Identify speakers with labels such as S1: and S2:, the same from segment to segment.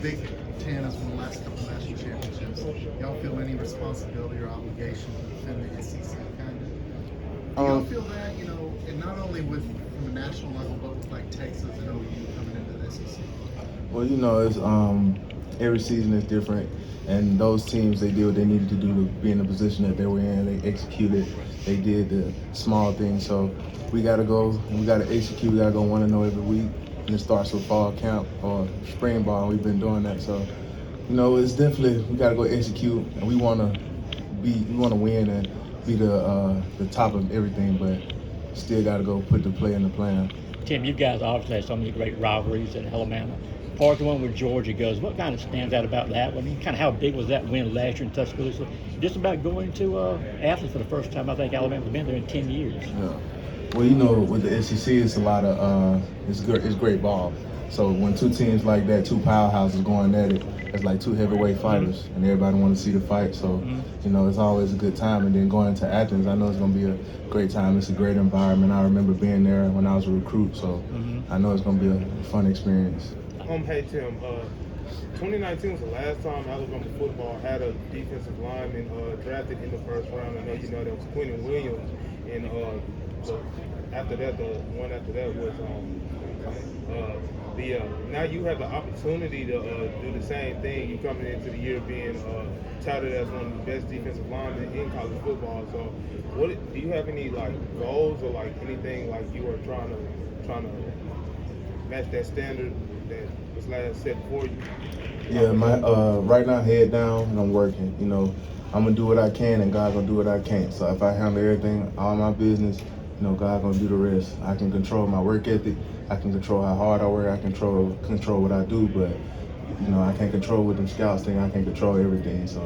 S1: Big Ten has won the last couple national championships. Y'all feel any responsibility or obligation to defend the SEC kind of? Do y'all feel that, and not only with from a national level, but with like Texas and OU coming into the SEC?
S2: Well, it's every season is different, and those teams, they did what they needed to do to be in the position that they were in. They executed. They did the small things. So we got to go and we got to execute. We got to go 1-0 every week, and it starts with fall camp or spring ball. We've been doing that. So it's definitely we got to go execute, and we want to win and be the top of everything, but still got to go put the play in the plan.
S3: Tim, you guys obviously had so many great rivalries in Alabama. As far as the one with Georgia goes, what kind of stands out about that one? Kind of how big was that win last year in Tuscaloosa? Just about going to Athens for the first time. I think Alabama's been there in 10 years.
S2: Yeah. Well, with the SEC, it's a lot of it's great ball. So when two teams like that, two powerhouses going at it, it's like two heavyweight fighters, and everybody want to see the fight. So it's always a good time. And then going to Athens, I know it's going to be a great time. It's a great environment. I remember being there when I was a recruit, so I know it's going to be a fun experience.
S4: Hey Tim, 2019 was the last time Alabama football had a defensive lineman drafted in the first round. I know that was Keenan Williams, and after that, the one after that was now you have the opportunity to do the same thing. You coming into the year being touted as one of the best defensive linemen in college football. So, do you have any goals or anything you are trying to match that standard that was last set for you?
S2: Yeah, my right now head down and I'm working. I'm gonna do what I can and God gonna do what I can't. So if I handle everything, all my business, God gonna do the rest. I can control my work ethic. I can control how hard I work. I control what I do, but I can't control what them scouts think. I can't control everything. So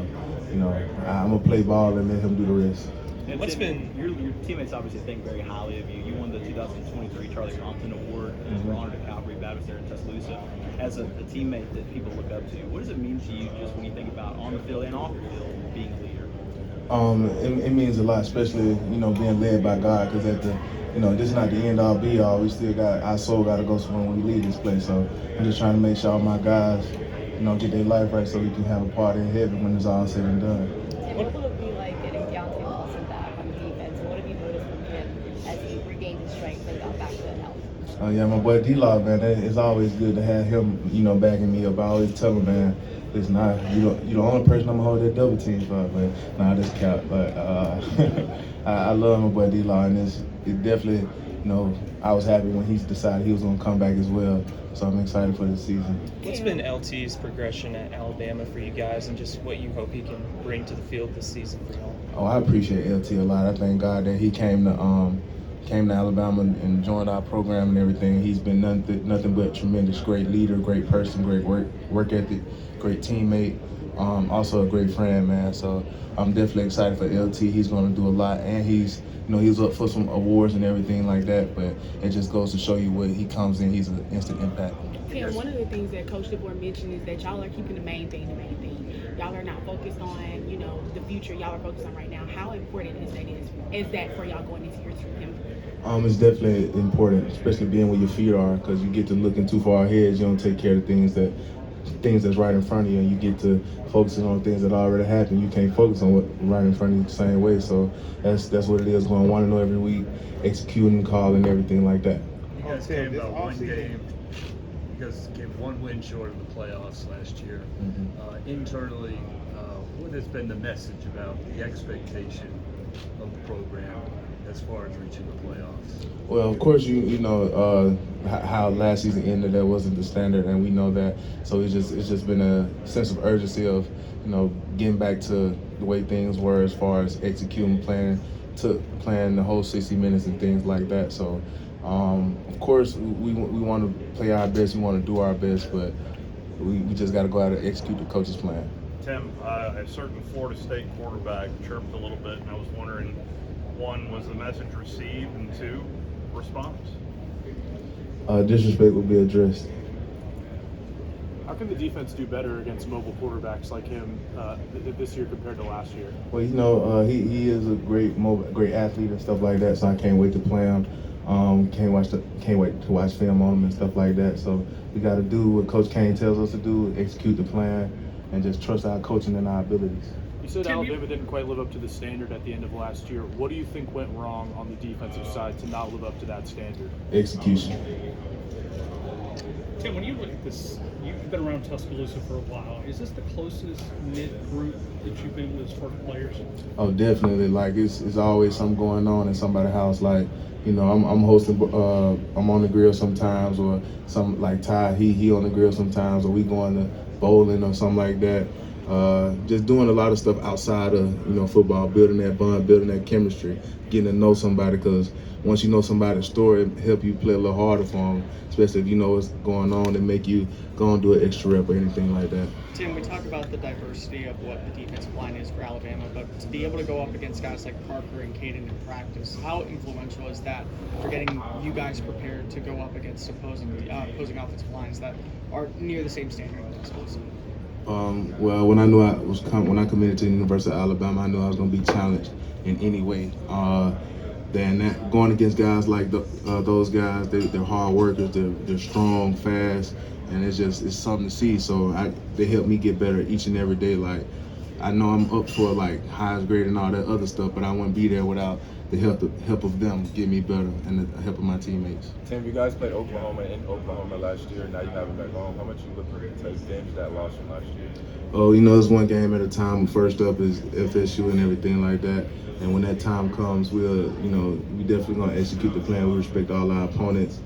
S2: I'm gonna play ball and let him do the rest.
S5: And what's been your teammates obviously think very highly of you. You won the 2023 Charlie Compton Award and were honored at Calvary Baptist there in Tuscaloosa. As a teammate that people look up to, what does it mean to you just when you think about on the field and off the field being a leader?
S2: It means a lot, especially being led by God, because at the this is not the end all be all. We still got our soul got to go somewhere when we leave this place. So I'm just trying to make sure all my guys get their life right so we can have a party in heaven when it's all said and done.
S6: What will it be like getting Deontay Wilson back on defense? What have you noticed from him as he regained his strength and got back to health?
S2: Oh yeah, my boy D-Law, man. It's always good to have him, backing me up. I always tell him, man, it's not you're the only person I'm gonna hold that double team for. But nah, this cap. But I love my boy D-Law, and it definitely, I was happy when he decided he was gonna come back as well. So I'm excited for the season.
S7: What's been LT's progression at Alabama for you guys, and just what you hope he can bring to the field this season for y'all?
S2: Oh, I appreciate LT a lot. I thank God that he came to Alabama and joined our program and everything. He's been nothing but tremendous, great leader, great person, great work ethic, great teammate, also a great friend, man. So I'm definitely excited for LT. He's going to do a lot, and he's up for some awards and everything like that. But it just goes to show you what he comes in. He's an instant impact.
S8: Yeah, one of the things that Coach DeBoer mentioned is that y'all are keeping the main thing. Y'all are not focused on, the future. Y'all are focused on right now. How important is that for y'all going into year two?
S2: It's definitely important, especially being where your feet are, because you get to looking too far ahead. You don't take care of things that's right in front of you, and you get to focusing on things that already happened. You can't focus on what right in front of you the same way. So that's what it is. Going 1-0 every week, executing, calling, everything like that.
S9: You guys came about one game. You guys came one win short of the playoffs last year. Internally, what has been the message about the expectation of the program as far as reaching the playoffs?
S2: Well, of course, you know how last season ended. That wasn't the standard, and we know that. So it's just been a sense of urgency of getting back to the way things were as far as executing, playing the whole 60 minutes and things like that. So of course we want to play our best. We want to do our best, but we just got to go out and execute the coach's plan.
S10: Tim, a certain Florida State quarterback chirped a little bit, and I was wondering, one, was the message received, and two, response?
S2: Disrespect will be addressed.
S11: How can the defense do better against mobile quarterbacks like him this year compared to last year?
S2: Well, he is a great athlete and stuff like that, so I can't wait to play him. Can't wait to watch film on them and stuff like that. So we got to do what Coach Kane tells us to do, execute the plan, and just trust our coaching and our abilities.
S11: You said Alabama didn't quite live up to the standard at the end of last year. What do you think went wrong on the defensive side to not live up to that standard?
S2: Execution.
S12: Tim, when you look at this, you've been around Tuscaloosa for a while. Is this the closest knit group that you've been with as far as players?
S2: Oh, definitely. Like it's always something going on in somebody's house. Like, you know, I'm hosting. I'm on the grill sometimes, or some like Ty. He on the grill sometimes, or we going to bowling or something like that. Just doing a lot of stuff outside of football, building that bond, building that chemistry, getting to know somebody. Because once you know somebody's story, it help you play a little harder for them, especially if you know what's going on and make you go and do an extra rep or anything like that.
S13: Tim, we talk about the diversity of what the defensive line is for Alabama, but to be able to go up against guys like Parker and Keenan in practice, how influential is that for getting you guys prepared to go up against opposing offensive lines that are near the same standard as us?
S2: Well, when I knew when I committed to the University of Alabama, I knew I was going to be challenged in any way. Then going against guys like those guys, they're hard workers, they're strong, fast, and it's something to see. So they help me get better each and every day. Like, I know I'm up for like highest grade and all that other stuff, but I wouldn't be there without the help of them get me better and the help of my teammates.
S14: Tim, you guys played Oklahoma in Oklahoma last year. Now you have it back home. How much you look to avenge that loss from last year?
S2: Oh, it's one game at a time. First up is FSU and everything like that. And when that time comes, we definitely gonna execute the plan. We respect all our opponents,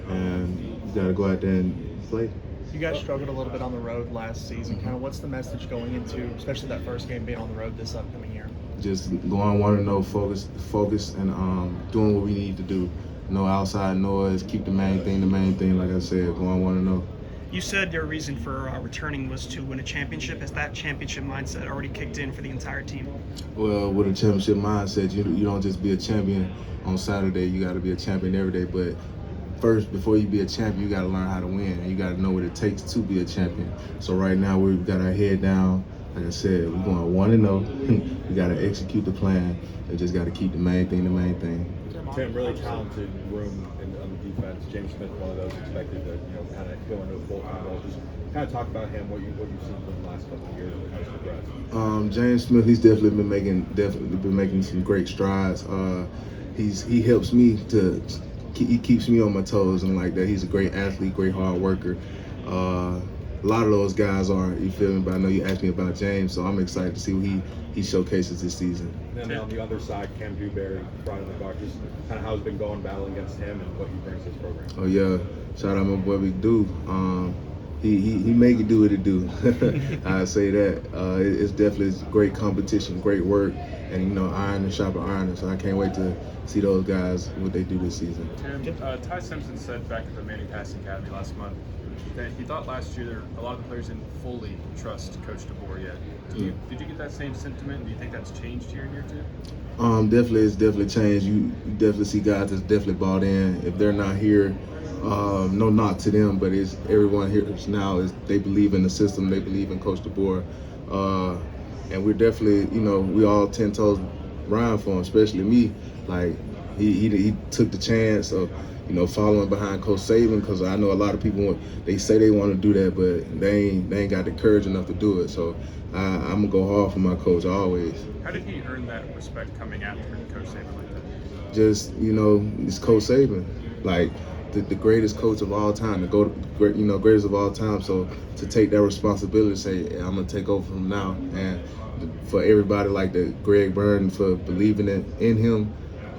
S2: and we gotta go out there and play.
S15: You guys struggled a little bit on the road last season. Kind of what's the message going into, especially that first game being on the road this upcoming year?
S2: Just going 1-0, focus, and doing what we need to do. No outside noise. Keep the main thing. Like I said, going 1-0.
S15: You said your reason for returning was to win a championship. Has that championship mindset already kicked in for the entire team?
S2: Well, with a championship mindset, you don't just be a champion on Saturday. You got to be a champion every day. But first, before you be a champion, you got to learn how to win, and you got to know what it takes to be a champion. So right now, we've got our head down. Like I said, we're going 1-0. We got to execute the plan. We just got to keep the main thing.
S16: Tim, really talented room on the defense. James Smith, one of those expected to kind of go into a full-time role. Just kind of talk about him, what you've seen from the last couple of years and how he's progressed.
S2: James Smith, he's definitely been making some great strides. He helps me he keeps me on my toes and like that. He's a great athlete, great hard worker. A lot of those guys are, you feel me? But I know you asked me about James, so I'm excited to see what he showcases this season.
S16: And then on the other side, Cam Dewberry, front of the guard, just kind of how it's been going battling against him and what he brings to this program.
S2: Oh yeah, shout out my boy Big Dew. He make it do what it do. I say that. It's definitely great competition, great work, and iron and sharpen iron. So I can't wait to see those guys what they do this season.
S17: Tim, Ty Simpson said back at the Manning Passing Academy last month that he thought last year a lot of the players didn't fully trust Coach DeBoer yet. Did you get that same sentiment? Do you think that's changed here in year two?
S2: It's definitely changed. You definitely see guys that's definitely bought in. If they're not here, no knock to them, but it's everyone here now is they believe in the system, they believe in Coach DeBoer, and we're definitely we all 10 toes riding for him, especially me. Like he took the chance of following behind Coach Saban, because I know a lot of people they say they want to do that, but they ain't got the courage enough to do it. So I'm gonna go hard for my coach always.
S17: How did he earn that respect coming after Coach Saban like that?
S2: Just it's Coach Saban, like the greatest coach of all time, greatest of all time. So to take that responsibility, say I'm gonna take over from now, and for everybody like Greg Byrne for believing in him.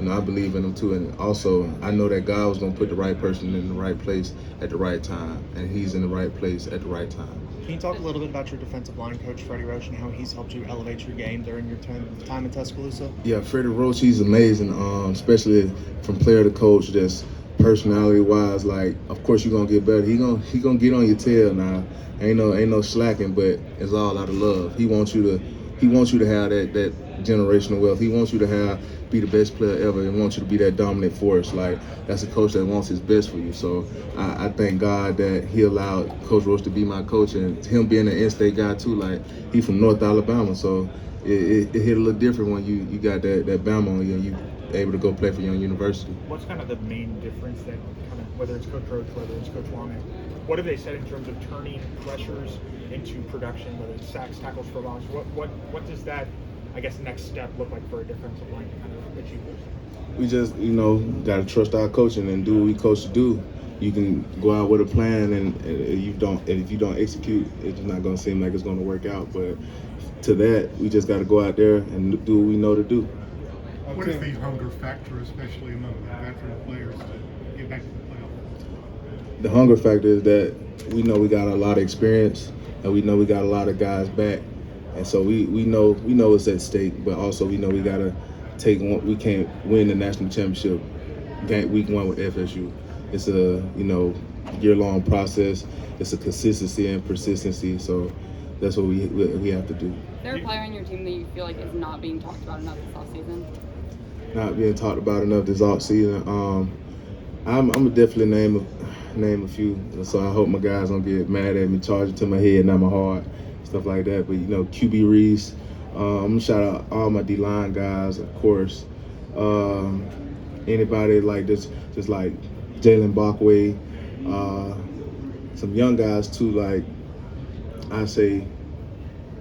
S2: I believe in him too, and also I know that God was gonna put the right person in the right place at the right time, and he's in the right place at the right time.
S15: Can you talk a little bit about your defensive line coach, Freddie Roach, and how he's helped you elevate your game during your time in Tuscaloosa?
S2: Yeah, Freddie Roach, he's amazing, especially from player to coach, just personality-wise. Like, of course you're gonna get better. He gonna get on your tail now. Ain't no slacking, but it's all out of love. He wants you to have that generational wealth. He wants you to be the best player ever and wants you to be that dominant force. Like, that's a coach that wants his best for you. So I thank God that he allowed Coach Roach to be my coach, and him being an in-state guy too. Like, he from North Alabama, so it hit a little different when you got that Bama on you and you able to go play for Young University.
S18: What's kind of the main difference then, kind of whether it's Coach Roach, whether it's Coach Long? What have they said in terms of turning pressures into production, whether it's sacks, tackles for loss? What does that, I guess, next step look like for a defensive line to kind of achieve this?
S2: We just, got to trust our coaching and do what we coach to do. You can go out with a plan, and if you don't execute, it's just not going to seem like it's going to work out. But to that, we just got to go out there and do what we know to do.
S1: What is the hunger factor, especially among the veteran players, to get back to the playoffs?
S2: The hunger factor is that we know we got a lot of experience, and we know we got a lot of guys back, and so we know it's at stake. But also we know we got to take one. We can't win the national championship week 1 with FSU. It's a year-long process. It's a consistency and persistency. So that's what we have to do.
S19: Is there a player on your team that you feel like is not being talked about enough this offseason?
S2: Not being talked about enough this offseason. I'm gonna definitely name a few. So I hope my guys don't get mad at me, charge it to my head, not my heart, stuff like that. But QB Reese. I'm gonna shout out all my D-line guys, of course. Anybody like this, just like Jalen Bachway, some young guys too, like I say,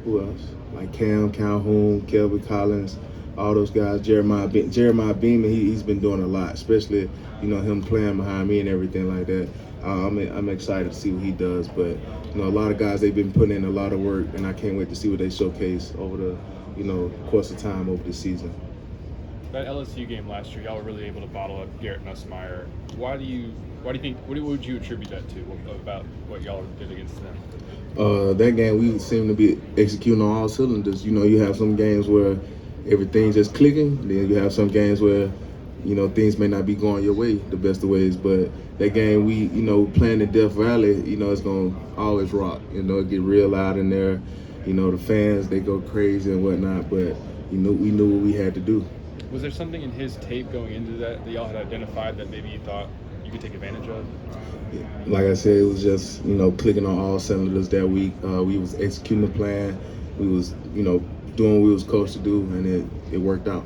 S2: who else? Like Cam Calhoun, Kelvin Collins, all those guys. Jeremiah Beaman, he's been doing a lot, especially him playing behind me and everything like that. I'm excited to see what he does, but a lot of guys, they've been putting in a lot of work, and I can't wait to see what they showcase over the course of time over the season.
S17: That LSU game last year, y'all were really able to bottle up Garrett Nussmeier. Why do you think? What would you attribute that to? About what y'all did against them?
S2: That game, we seem to be executing on all cylinders. You have some games where everything's just clicking. Then you have some games where things may not be going your way the best of ways. But that game, we playing in Death Valley, it's gonna always rock. It get real loud in there. The fans, they go crazy and whatnot. But we knew what we had to do.
S17: Was there something in his tape going into that y'all had identified that maybe you thought you could take advantage of?
S2: Like I said, it was just clicking on all cylinders that week. We was executing the plan. We was doing what we was coached to do, and it worked out.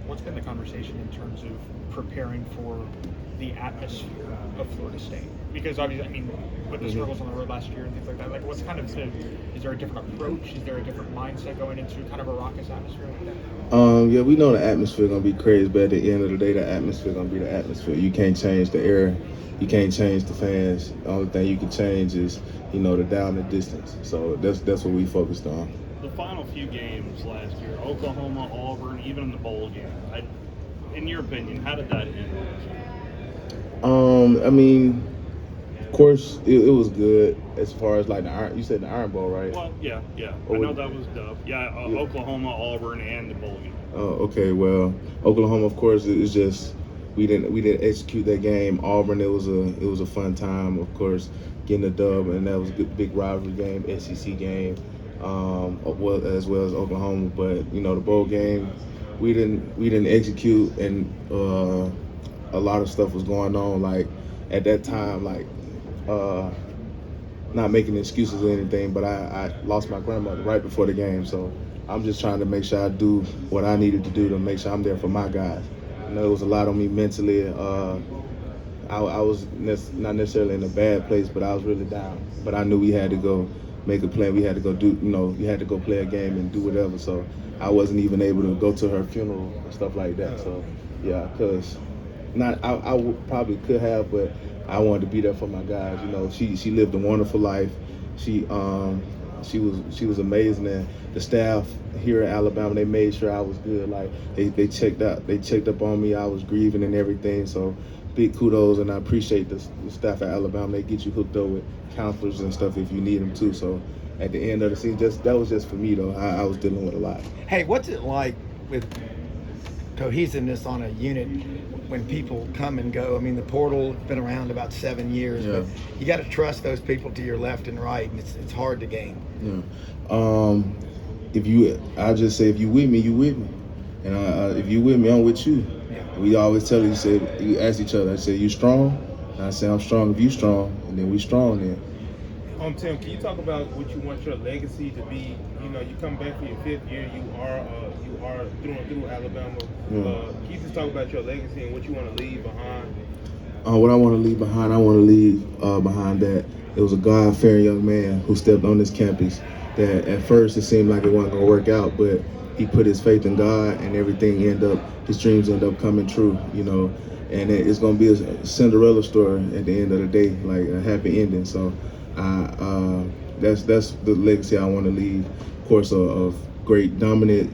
S18: What's been the conversation in terms of preparing for the atmosphere of Florida State? Because obviously, with the struggles on the road last year and things like that, like what's kind of is there a different approach? Is there a different mindset going into kind of a raucous atmosphere like that?
S2: Yeah, we know the atmosphere gonna be crazy, but at the end of the day, the atmosphere gonna be the atmosphere. You can't change the air, you can't change the fans. The only thing you can change is, the down the distance. So that's what we focused on.
S10: The final few games last year, Oklahoma, Auburn, even in the bowl game. In your opinion, how did that end?
S2: Of course, it was good as far as like the Iron. You said the Iron Bowl, right?
S10: Well, yeah. I know that was dub. Yeah, Oklahoma, Auburn, and the bowl game.
S2: Oh, okay. Well, Oklahoma, of course, it's just we didn't execute that game. Auburn, it was a fun time, of course, getting a dub, and that was a good big rivalry game, SEC game, as well as Oklahoma. But the bowl game, we didn't execute, and a lot of stuff was going on. Like at that time, not making excuses or anything, but I lost my grandmother right before the game, so I'm just trying to make sure I do what I needed to do to make sure I'm there for my guys. It was a lot on me mentally. I was not necessarily in a bad place, but I was really down. But I knew we had to go make a plan. We had to go we had to go play a game and do whatever. So I wasn't even able to go to her funeral and stuff like that. So yeah, because I probably could have, but I wanted to be there for my guys. She lived a wonderful life. She was amazing, and the staff here in Alabama, they made sure I was good. Like they checked up on me. I was grieving and everything. So big kudos, and I appreciate the staff at Alabama. They get you hooked up with counselors and stuff if you need them too. So at the end of the season, that was just for me though. I was dealing with a lot.
S20: Hey, what's it like with cohesiveness on a unit when people come and go? The portal's been around about 7 years, but you got to trust those people to your left and right, and it's hard to gain.
S2: Yeah. I just say if you with me, you with me, and if you with me, I'm with you. Yeah. We always tell you ask each other. I say you strong, and I say I'm strong if you strong, and then we strong then.
S4: Tim, can you talk about what you want your legacy to be? You know, you come back for your 5th year. You are through Alabama. Can you just talk about your legacy and what you want to leave behind?
S2: What I want to leave behind, I want to leave behind that it was a God-fearing young man who stepped on this campus. That at first it seemed like it wasn't going to work out, but he put his faith in God, and everything his dreams end up coming true. You know, and it's going to be a Cinderella story at the end of the day, like a happy ending. So, that's the legacy I want to leave. Of course, a great dominant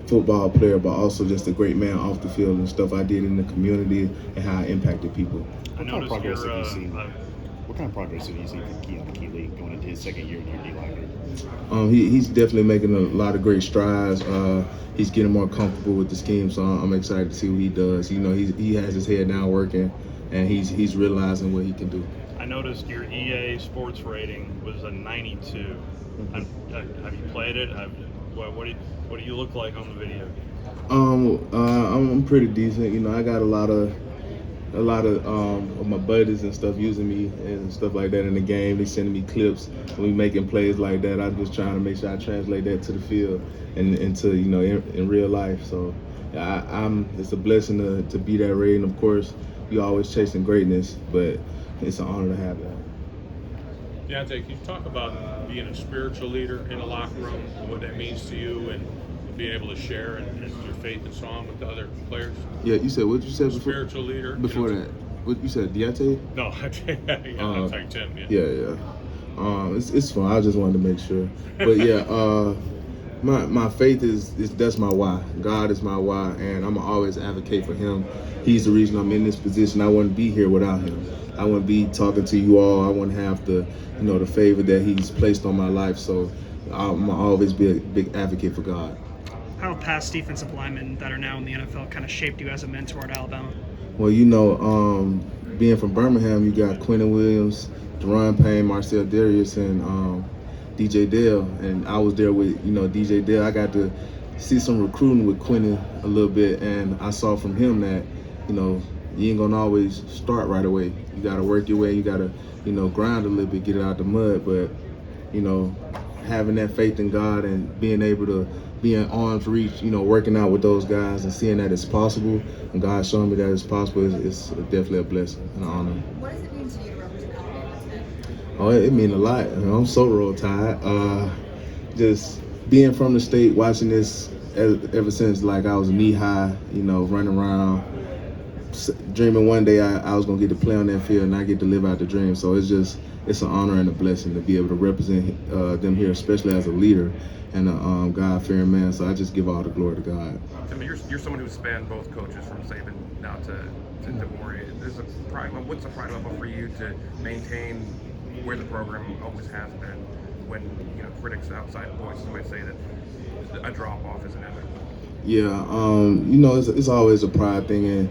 S2: football player, but also just a great man off the field and stuff I did in the community and how I impacted people.
S21: What kind of progress have you seen from Keenan going into his 2nd year in your D-line group?
S2: He's definitely making a lot of great strides. He's getting more comfortable with the scheme, so I'm excited to see what he does. You know, he has his head down working, and he's realizing what he can do.
S10: I noticed your EA sports rating was a 92. Have you played it? What do you look like on the video?
S2: I'm pretty decent. You know, I got a lot of my buddies and stuff using me and stuff like that in the game. They sending me clips when we making plays like that. I'm just trying to make sure I translate that to the field and into in real life. So it's a blessing to be that rating. Of course, you're always chasing greatness, but it's an honor to have that.
S22: Deontay, can you talk about being a spiritual leader in the locker room, and what that means to you, and being able to share and your faith and so on with the other players?
S2: Yeah, you said what you said before?
S22: Spiritual leader.
S2: Before that, what you said, Deontay?
S22: No, I'm talking Tim.
S2: Yeah. It's fun. I just wanted to make sure, but yeah, my faith is that's my why. God is my why, and I'm always advocate for Him. He's the reason I'm in this position. I wouldn't be here without Him. I wouldn't be talking to you all. I wouldn't have the favor that He's placed on my life. So I'm always be a big advocate for God.
S23: How have past defensive linemen that are now in the NFL kind of shaped you as a mentor at Alabama?
S2: Well, being from Birmingham, you got Quentin Williams, Deron Payne, Marcel Darius, and DJ Dale. And I was there with DJ Dale. I got to see some recruiting with Quentin a little bit, and I saw from him that you ain't gonna always start right away. You gotta work your way. You gotta grind a little bit, get it out the mud. But having that faith in God and being able to be in arm's reach, working out with those guys and seeing that it's possible, and God showing me that it's possible, it's definitely a blessing and an honor.
S24: What does it mean to you to represent Alabama today?
S2: Oh, it means a lot. I'm so Roll Tide. Just being from the state, watching this ever since I was knee high, running around, dreaming one day I was gonna get to play on that field and I get to live out the dream. So it's an honor and a blessing to be able to represent them here, especially as a leader and a God-fearing man. So I just give all the glory to God.
S25: I mean, you're someone who's spanned both coaches from Saban now to DeBoer. What's the pride level for you to maintain where the program always has been when critics outside voices might say that a drop-off is inevitable?
S2: Yeah, it's always a pride thing, and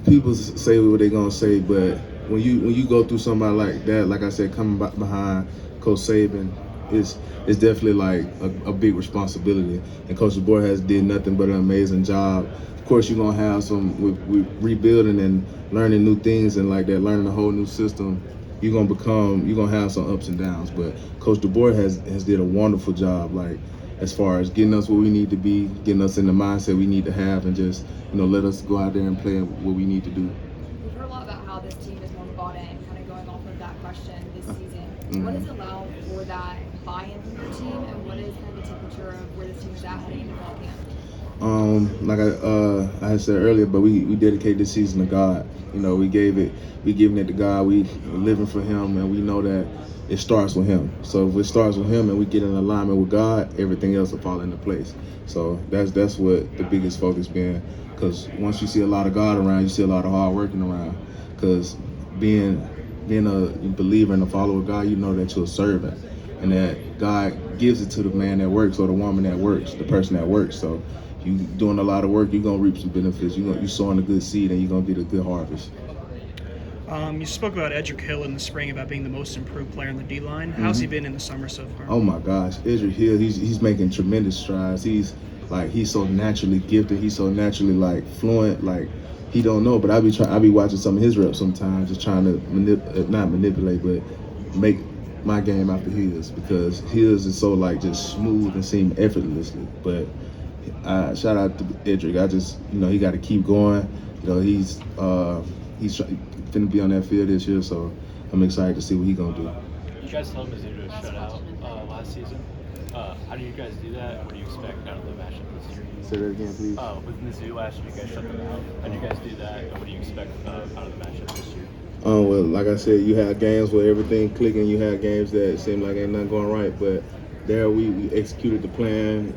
S2: people say what they're gonna say, but when you go through somebody like that, like I said, coming behind Coach Saban, it's definitely like a big responsibility. And Coach DeBoer has did nothing but an amazing job. Of course, you're gonna have some with rebuilding and learning new things and like that, learning a whole new system. You're gonna have some ups and downs, but Coach DeBoer has did a wonderful job, like as far as getting us where we need to be, getting us in the mindset we need to have, and just let us go out there and play what we need to do.
S24: We've heard a lot about how this team is more bought in, kind of going off of that question this season.
S2: Mm-hmm.
S24: What has allowed for that buy-in from your team, and what is kind of the temperature of where this team is at heading into fall camp?
S2: Like I had said earlier, but we dedicate this season to God. We giving it to God. We living for Him, and we know that it starts with Him. So if it starts with Him and we get in alignment with God, everything else will fall into place. So that's what the biggest focus been. Because once you see a lot of God around, you see a lot of hard working around. Because being a believer and a follower of God, you know that you're a servant, and that God gives it to the man that works or the woman that works, the person that works. So if you're doing a lot of work, you're gonna reap some benefits. You're sowing a good seed, and you're gonna get a good harvest.
S23: You spoke about Edric Hill in the spring about being the most improved player in the D-line. How's he been in the summer so far?
S2: Oh my gosh, Edric Hill, he's making tremendous strides. He's so naturally gifted. He's so naturally fluent. He don't know, but I be watching some of his reps sometimes, just trying to not manipulate, but make my game after his, because his is so like just smooth and seem effortlessly. But shout out to Edric. I just, he got to keep going. He's finna be on that field this year, so I'm excited to see what he's gonna do.
S3: You guys held Mizzou to a shutout last season. How do you guys do that? What do you expect out of the matchup this year?
S2: Say that again, please.
S3: With Mizzou last year, you guys shut them out. How do you guys do that? And what do you expect out of the matchup this year?
S2: Well, like I said, you had games where everything clicking. You had games that seemed like ain't nothing going right, but there we executed the plan.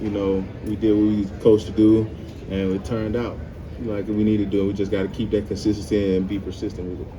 S2: We did what we coached to do, and it turned out like we needed to do. We just got to keep that consistency and be persistent with it.